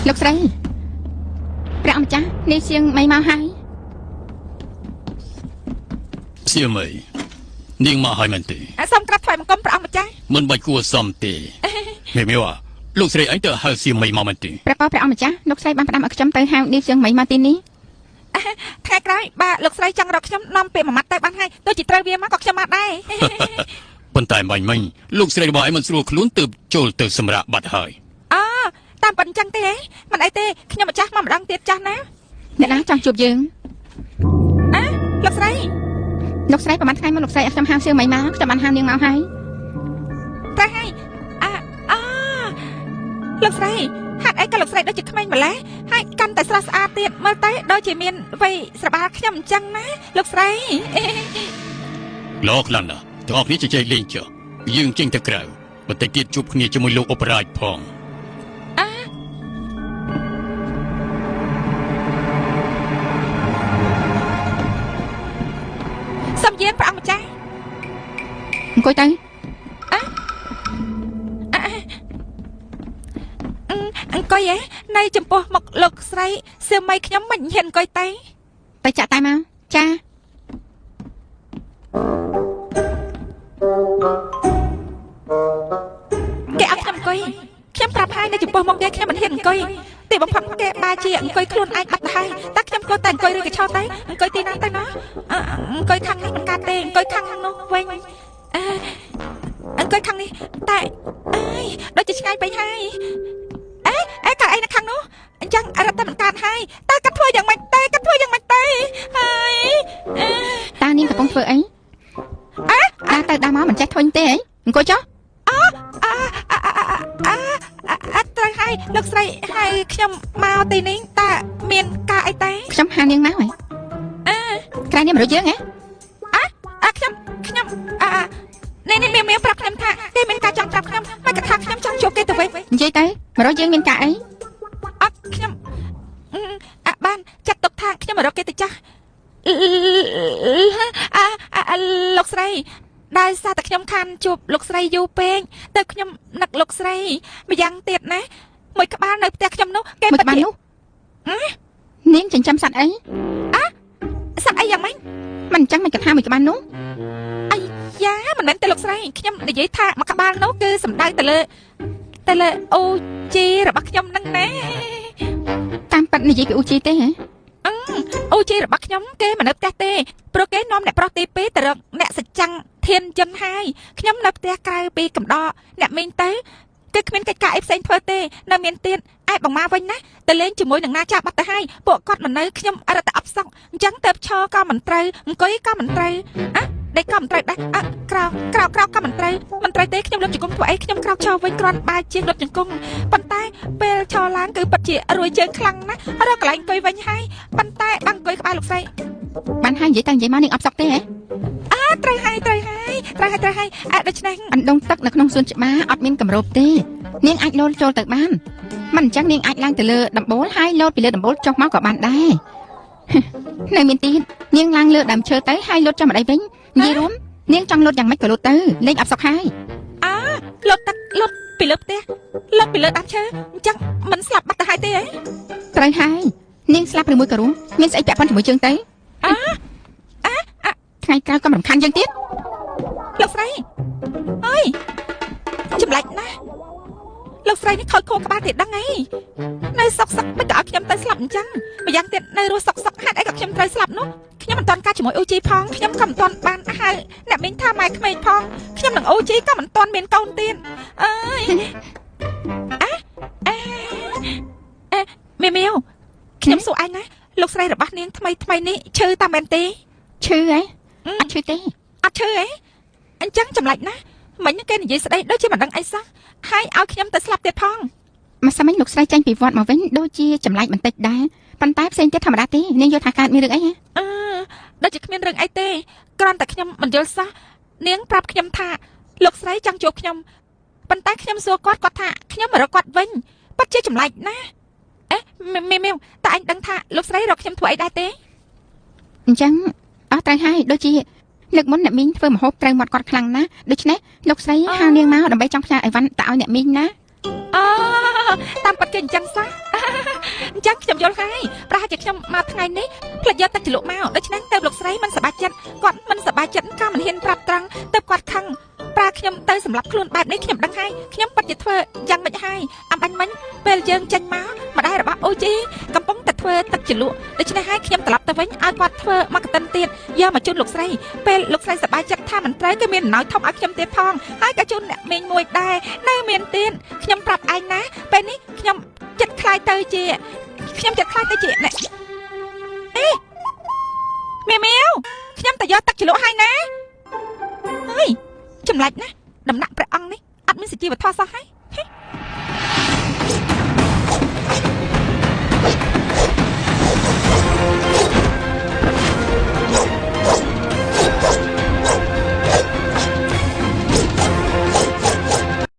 លោកស្រីព្រះអង្គម្ចាស់នេះសៀងមិនមកហើយសៀងមិននាងមកហើយមែនទេសូមក្រាបថ្វាយបង្គំព្រះអង្គម្ចាស់មិនបាច់គួរសមទេមេវលោកស្រីអញទៅហៅសៀងមិនមកមែនទេព្រះអង្គម្ចាស់លោកស្រីបានផ្ដាំឲ្យខ្ញុំទៅហៅនេះសៀងមិនមកទីនេះថ្ងៃក្រោយបាទលោកស្រីចង់រកខ្ញុំនាំពាក្យមួយម៉ាត់ទៅបានហើយទោះជាត្រូវវាមកក៏ខ្ញុំមកដែរប៉ុន្តែមិញលោកស្រីរបស់ឯងមិនស្រួលខ្លួនទើបចូលទៅសម្រាប់បាត់ហើយតាមប៉ុណ្្នឹងចឹងទេមិនអីទេខ្ញុំម្ចាស់មកម្ដងទៀតចាស់ណាអ្នកណាចង់ជួបយើងលោកស្រីប្រហែលថ្ងៃមុនលោកស្រីឲ្យខ្ញុំហៅសៀងមិនមកខ្ញុំបានហៅនាងមកហើយតែហើយលោកស្រីហេតុអីក៏លោកស្រីដូចជាក្មេងម្ល៉េះហើយកាន់តែស្រស់ស្អាតទៀតមើលទៅដូចជាមានវ័យស្របាលខ្ញុំអញ្ចឹងណាលោកស្រីលោកខ្លាំងណាស់ទាំងអស់គ្នាជជែកលេងចុះយើងចេញទៅក្រៅបន្តិចទៀតជួបគ្នាជាមួយលោកអបរាជផងសំយានព្រះអង្គម្ចាស់អង្គុយទៅអង្គុយនៅចំពោះមុខលោកស្រីសៀមមីខ្ញុំមិនហ៊ានអង្គុយទៅចាក់តែមកចាគេអត់ខ្ញុំអង្គុយខ្ញុំប្រាប់ហើយនៅចំពោះមុខគេខ្ញុំមិនហ៊ានអង្គុយទីបំផុតគេបាជាអង្គុយខ្លួនឯងបាត់ទៅហើយតែខ្ញុំក៏តែអង្គុយឬក៏ឆោតទៅអង្គុយទីណាទៅណាអង្គុយខាងនេះមិនកើតទេអង្គុយខាងនោះវិញអង្គុយខាងនេះតែដូចជាឆ្ងាយពេកហើយកាលអីនៅខាងនោះអញ្ចឹងរត់តែមិនកើតហើយតែគាត់ធ្វើយ៉ាងម៉េចទេហើយតានាងកំពុងធ្វើអីទៅដើរមកមិនចេះធុញទេអង្គុយចុះត្រូវហើយលោកស្រីហើយខ្ញុំមកទីនេះតើមានការអីទេខ្ញុំហៅនាងមកហ៎ក្រែងនេះមករកយើងហ៎ខ្ញុំនេះមានប្រាប់ខ្ញុំថាគេមានការចង់ប្រាប់ខ្ញុំមិនក៏ថាខ្ញុំចង់ជួបគេទៅវិញនិយាយទៅមករកយើងមានការអីខ្ញុំបានចាត់ទុកថាខ្ញុំមករកគេទៅចាស់លោកស្រីដោយសារតែខ្ញុំខានជួបលោកស្រីយូរពេកទៅខ្ញុំនឹកលោកស្រីម្យ៉ាងទៀតណាមួយក្បាលនៅផ្ទះខ្ញុំនោះគេមួយក្បាលនោះនាងចិញ្ចឹមសត្វអីសត្វអីយ៉ាងម៉េចមិនអញ្ចឹងមិនគិតថាមួយក្បាលនោះអាយ៉ាមិនមែនទេលោកស្រីខ្ញុំនិយាយថាមួយក្បាលនោះគឺសំដៅទៅលើអូជីរបស់ខ្ញុំហ្នឹងណាតាមប៉ាត់និយាយពីអូជីទេហ៎អូជីរបស់ខ្ញុំគេមិននៅផ្ទះទេព្រោះគេនាំអ្នកប្រុសទី2ទៅរកអ្នកសច្ចាំងធានយន្តហើយខ្ញុំនៅផ្ទះក្រៅពីកំដរអ្នកមីងទៅគឺគ្មានកិច្ចការអីផ្សេងធ្វើទេនៅមានទៀតឯបងម៉ាវិញណាទៅលេងជាមួយនឹងណាចាស់បាត់ទៅហើយពួកគាត់មិននៅខ្ញុំអរតែអបសក់អញ្ចឹងទៅឈរក៏មិនត្រូវអង្គុយក៏មិនត្រូវដេកក៏មិនត្រូវដែរក្រោកក៏មិនត្រូវទេខ្ញុំលុបជង្គង់ធ្វើអីខ្ញុំក្រោកឈរវិញគ្រាន់បាយជាងលុបជង្គង់ប៉ុន្តែពេលឈរឡើងគឺពិតជារួយជើងខ្លាំងណាស់រកកន្លែងអង្គុយវិញហើយប៉ុន្តែបាំងអង្គុយក្បែរលោកស្រីបានហើយនិយាយទៅនិយាយមកនាងអបសក់ទេហ៎ត្រូវហើយដូច្នេះអណ្ដងទឹកនៅក្នុងសួនច្បារអត់មានកម្របទេនាងអាចលោតចូលទៅបានមិនអញ្ចឹងនាងអាចឡើងទៅលើដំបូលហើយលោតពីលើដំបូលចុះមកក៏បានដែរនៅមានទីនាងឡើងលើដើមឈើទៅហើយលោតចុះមកដៃវិញនិយាយរួមនាងចង់លោតយ៉ាងម៉េចក៏លោតទៅលេងអបសក់ហើយលោតទឹកលោតពីលើផ្ទះលោតពីលើដើមឈើអញ្ចឹងមិនស្លាប់បាត់ទៅហើយទេហ៎ត្រូវហើយនាងស្លាប់ឬមួយក៏រួមមានស្អីពាក់ព័ន្ធជាមួយជើងទៅថ្ងៃក្រោយក៏មិនរំខានយើងទៀតលោកស្រីអើយចម្លែកណាស់លោកស្រីនេះខូចខួរក្បាលទៀតដឹងអីនៅសុកមិនក៏ឲ្យខ្ញុំទៅស្លាប់អញ្ចឹងម្យ៉ាងទៀតនៅរស់សុកហេតុអីក៏ខ្ញុំត្រូវស្លាប់នោះខ្ញុំមិនទាន់ការជាមួយអូជីផងខ្ញុំក៏មិនទាន់បានហៅអ្នកមីងថាម៉ែក្មេងផងខ្ញុំនឹងអូជីក៏មិនទាន់មានកូនទៀតអើយមីវខ្ញុំសួរឯងណាលោកស្រីរបស់នាងថ្មីនេះឈឺតាមែនទេឈឺហ៎អត់ឈឺទេអត់ឈឺហ៎អញ្ចឹងចម្លែកណាស់មិញគេនិយាយស្ដីដូចជាមិនដឹងអីសោះហើយឲ្យខ្ញុំទៅស្លាប់ទៀតផងមកសាមិញលោកស្រីចាញ់ពីវត្តមកវិញដូចជាចម្លែកបន្តិចដែរប៉ុន្តែផ្សេងទៀតធម្មតាទេនាងយល់ថាកើតមានរឿងអីហ៎ដូចជាគ្មានរឿងអីទេគ្រាន់តែខ្ញុំមិនយល់សោះនាងប្រាប់ខ្ញុំថាលោកស្រីចង់ជួបខ្ញុំប៉ុន្តែខ្ញុំសួរគាត់ថាខ្ញុំមករកគាត់វិញពិតជាចម្លែកណាស់មីវតើអញដឹងថាលោកស្រីរកខ្ញុំធ្វើអីដែរទេអញ្ចឹងអស់ត្រូវហើយដូចជាលើកមុនអ្នកមីងធ្វើមហូបត្រូវមាត់គាត់ខ្លាំងណាស់ដូច្នេះលោកស្រីហៅនាងមកដើម្បីចង់ផ្ញើអីវ៉ាន់ទៅឲ្យអ្នកមីងណា អូតាមប៉ាត់គេអញ្ចឹងសោះអញ្ចឹងខ្ញុំយល់ហើយប្រហែលជាខ្ញុំមកថ្ងៃនេះផ្លិចយកទឹកជ្រលក់មកដូច្នេះទៅលោកស្រីមិនសប្បាយចិត្តគាត់មិនសប្បាយចិត្តក៏មិនហ៊ានប្រាប់ត្រង់ទៅគាត់ខឹងប្រាខ្ញុំទៅសម្រាប់ខ្លួនបែបនេះខ្ញុំដឹងហើយខ្ញុំពិតជាធ្វើយ៉ាងម៉េចហើយអំបញ្ញមិញពេលយើងចេញមកម្ដាយរបស់អូជីកំពុងតែធ្វើទឹកជ្រលក់ដូច្នេះហើយខ្ញុំត្រឡប់ទៅវិញឲ្យគាត់ធ្វើមកកតិនទៀតយកមកជូនលោកស្រីពេលលោកស្រីសប្បាយចិត្តថាមិនត្រូវគឺមានអំណោយធំឲ្យខ្ញុំទៀតផងហើយក៏ជូនអ្នកមីងមួយដែរនៅមានទៀតខ្ញុំប្រាប់ឯងណាពេលនេះខ្ញុំចិត្តខ្លាយទៅជាអ្នកអេមីវខ្ញុំទៅយកទឹកជ្រលក់ឲ្យណាហើយចម្លាច់ណាដំណាក់ព្រះអង្គនេះអត់មានសុជីវធម៌សោះហើយ